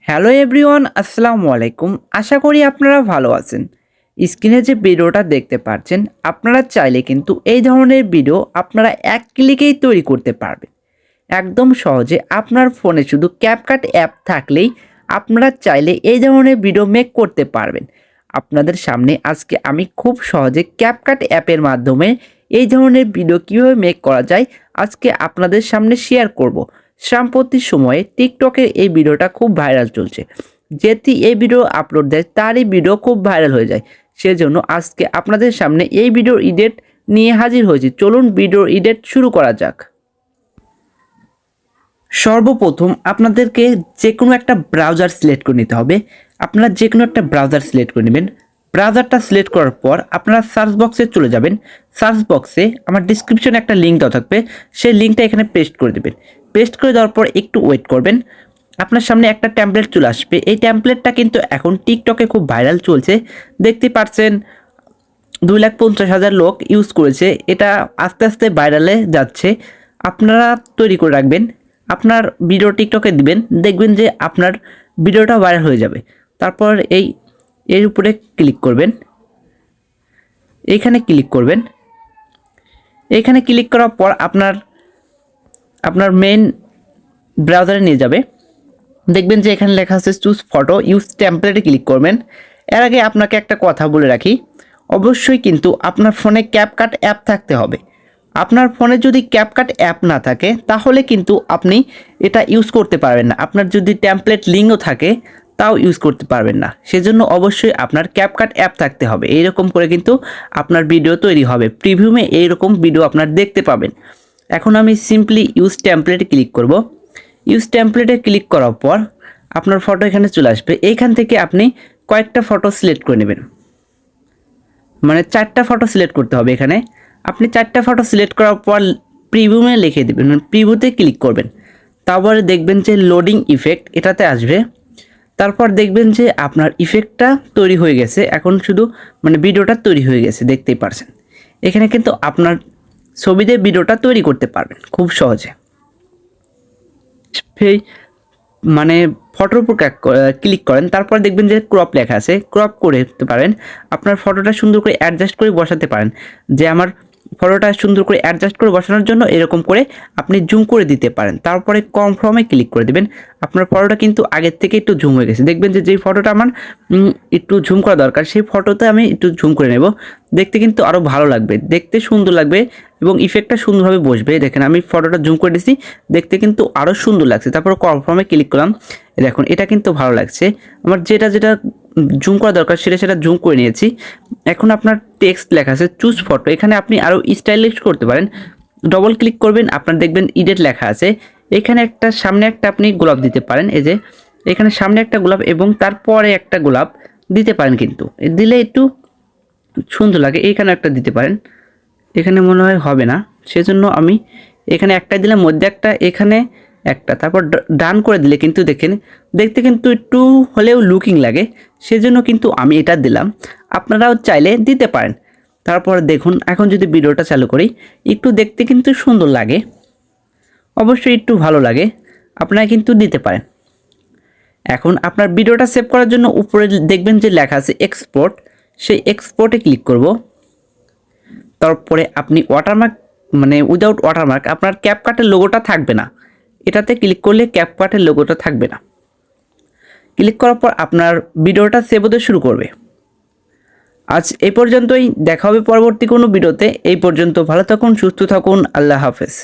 Hello everyone, আসসালামু আলাইকুম। আশা করি আপনারা ভালো আছেন। স্ক্রিনে যে ভিডিওটা দেখতে পাচ্ছেন, আপনারা চাইলে কিন্তু এই ধরনের ভিডিও আপনারা এক ক্লিকেই তৈরি করতে পারবেন। একদম সহজে আপনার ফোনে শুধু ক্যাপকাট অ্যাপ থাকলেই আপনারা চাইলে এই ধরনের ভিডিও মেক করতে পারবেন। আপনাদের সামনে আজকে আমি খুব সহজে ক্যাপকাট অ্যাপের মাধ্যমে এই ধরনের ভিডিও কীভাবে মেক করা যায় আজকে আপনাদের সামনে শেয়ার করব। সাম্প্রতি সময়ে টিকটকের এই ভিডিওটা খুব ভাইরাল চলছে। যেটি এই ভিডিও আপলোড দেয় তারই ভিডিও খুব ভাইরাল হয়ে যায়। সেজন্য আজকে আপনাদের সামনে এই ভিডিওর এডিট নিয়ে হাজির হয়েছি। চলুন ভিডিওর এডিট শুরু করা যাক। সর্বপ্রথম আপনাদেরকে যে কোনো একটা ব্রাউজার সিলেক্ট করে নিতে হবে। আপনারা যে কোনো একটা ব্রাউজার সিলেক্ট করে নেবেন। ব্রাউজারটা সিলেক্ট করার পর আপনারা সার্চ বক্সে চলে যাবেন। সার্চ বক্সে আমার ডিসক্রিপশনে একটা লিঙ্ক দেওয়া থাকবে, সেই লিঙ্কটা এখানে পেস্ট করে দেবেন। পেস্ট করে দেওয়ার পর একটু ওয়েট করবেন। আপনার সামনে একটা টেমপ্লেট চলে আসবে। এই টেমপ্লেটটা কিন্তু এখন টিকটকে খুব ভাইরাল চলছে। দেখতে পাচ্ছেন 2,50,000 লোক ইউজ করেছে। এটা আস্তে আস্তে ভাইরালে যাচ্ছে। আপনারা তৈরি করে রাখবেন, আপনার ভিডিও টিকটকে দিবেন, দেখবেন যে আপনার ভিডিওটা ভাইরাল হয়ে যাবে। তারপর এর উপরে ক্লিক করবেন, এইখানে ক্লিক করবেন। এইখানে ক্লিক করার পর আপনার মেইন ব্রাউজারে নিয়ে যাবে। দেখবেন যে এখানে লেখা আছে চুজ ফটো, ইউজ টেমপ্লেটে ক্লিক করবেন। এর আগে আপনাকে একটা কথা বলে রাখি, অবশ্যই কিন্তু আপনার ফোনে ক্যাপকাট অ্যাপ থাকতে হবে। আপনার ফোনে যদি ক্যাপকাট অ্যাপ না থাকে তাহলে কিন্তু আপনি এটা ইউজ করতে পারবেন না। আপনার যদি টেমপ্লেট লিঙ্কও থাকে তাও ইউজ করতে পারবেন না। সেজন্য অবশ্যই আপনার ক্যাপকাট অ্যাপ থাকতে হবে। এইরকম করে কিন্তু আপনার ভিডিও তৈরি হবে। প্রিভিউমে এইরকম ভিডিও আপনার দেখতে পাবেন। এখন আমি সিম্পলি ইউজ টেমপ্লেটে ক্লিক করব। ইউজ টেমপ্লেটে ক্লিক করার পর আপনার ফটো এখানে চলে আসবে। এইখান থেকে আপনি কয়েকটা ফটো সিলেক্ট করে নেবেন, মানে 4টা ফটো সিলেক্ট করতে হবে। এখানে আপনি 4টা ফটো সিলেক্ট করার পর প্রিভিউমে লিখে দেবেন, মানে প্রিভিউতে ক্লিক করবেন। তারপরে দেখবেন যে লোডিং ইফেক্ট এটাতে আসবে। তারপর দেখবেন যে আপনার ইফেক্টটা তৈরি হয়ে গেছে। এখন শুধু মানে ভিডিওটা তৈরি হয়ে গেছে, দেখতেই পারছেন। এখানে কিন্তু আপনার ছবি দিয়ে ভিডিওটা তৈরি করতে পারবেন খুব সহজে। সেই মানে ফটোর উপর ক্লিক করেন, তারপর দেখবেন যে ক্রপ লেখা আছে, ক্রপ করে দিতে পারেন। আপনার ফটোটা সুন্দর করে অ্যাডজাস্ট করে বসাতে পারেন। যে আমার ফটোটা সুন্দর করে অ্যাডজাস্ট করে বসানোর জন্য এরকম করে আপনি জুম করে দিতে পারেন। তারপরে কনফার্মে ক্লিক করে দেবেন। আপনার ফটোটা কিন্তু আগের থেকে একটু জুম হয়ে গেছে। দেখবেন যে যেই ফটোটা আমার একটু জুম করা দরকার সেই ফটোতে আমি একটু জুম করে নেব। দেখতে কিন্তু আরও ভালো লাগবে, দেখতে সুন্দর লাগবে এবং ইফেক্টটা সুন্দরভাবে বসবে। দেখেন আমি ফটোটা জুম করে দিয়েছি, দেখতে কিন্তু আরও সুন্দর লাগছে। তারপর কনফার্মে ক্লিক করলাম। দেখুন এটা কিন্তু ভালো লাগছে। আমার যেটা জুম করা দরকার সেটা জুম করে নিয়েছি। এখন আপনার টেক্সট লেখা আছে চুজ ফটো, এখানে আপনি আরও স্টাইলিশ করতে পারেন। ডবল ক্লিক করবেন, আপনার দেখবেন এডিট লেখা আছে। এখানে সামনে একটা আপনি গোলাপ দিতে পারেন। এই যে এখানে সামনে একটা গোলাপ এবং তারপরে একটা গোলাপ দিতে পারেন, কিন্তু দিলে একটু সুন্দর লাগে। এইখানে একটা দিতে পারেন, এখানে মনে হয় হবে না, সেজন্য আমি এখানে একটা দিলাম, মধ্যে একটা, এখানে একটা, তারপর ডান করে দিলে কিন্তু দেখেন দেখতে কিন্তু একটু হলেও লুকিং লাগে, সেজন্য কিন্তু আমি এটা দিলাম। আপনারাও চাইলে দিতে পারেন। তারপর দেখুন এখন যদি ভিডিওটা চালু করি একটু দেখতে কিন্তু সুন্দর লাগে, অবশ্যই একটু ভালো লাগে, আপনারা কিন্তু দিতে পারেন। এখন আপনার ভিডিওটা সেভ করার জন্য উপরে দেখবেন যে লেখা আছে এক্সপোর্ট, সেই এক্সপোর্টে ক্লিক করব। তারপরে আপনি ওয়াটারমার্ক মানে উইদাউট ওয়াটারমার্ক আপনার ক্যাপকাটের লোগোটা থাকবে না। এটাতে ক্লিক করলে ক্যাপকাটের লোগোটা থাকবে না। ক্লিক করার পর আপনার ভিডিওটা সেভ হতে শুরু করবে। আজ এই পর্যন্তই, দেখা হবে পরবর্তী কোনো ভিডিওতে। এই পর্যন্ত ভালো থাকুন, সুস্থ থাকুন, আল্লাহ হাফেজ।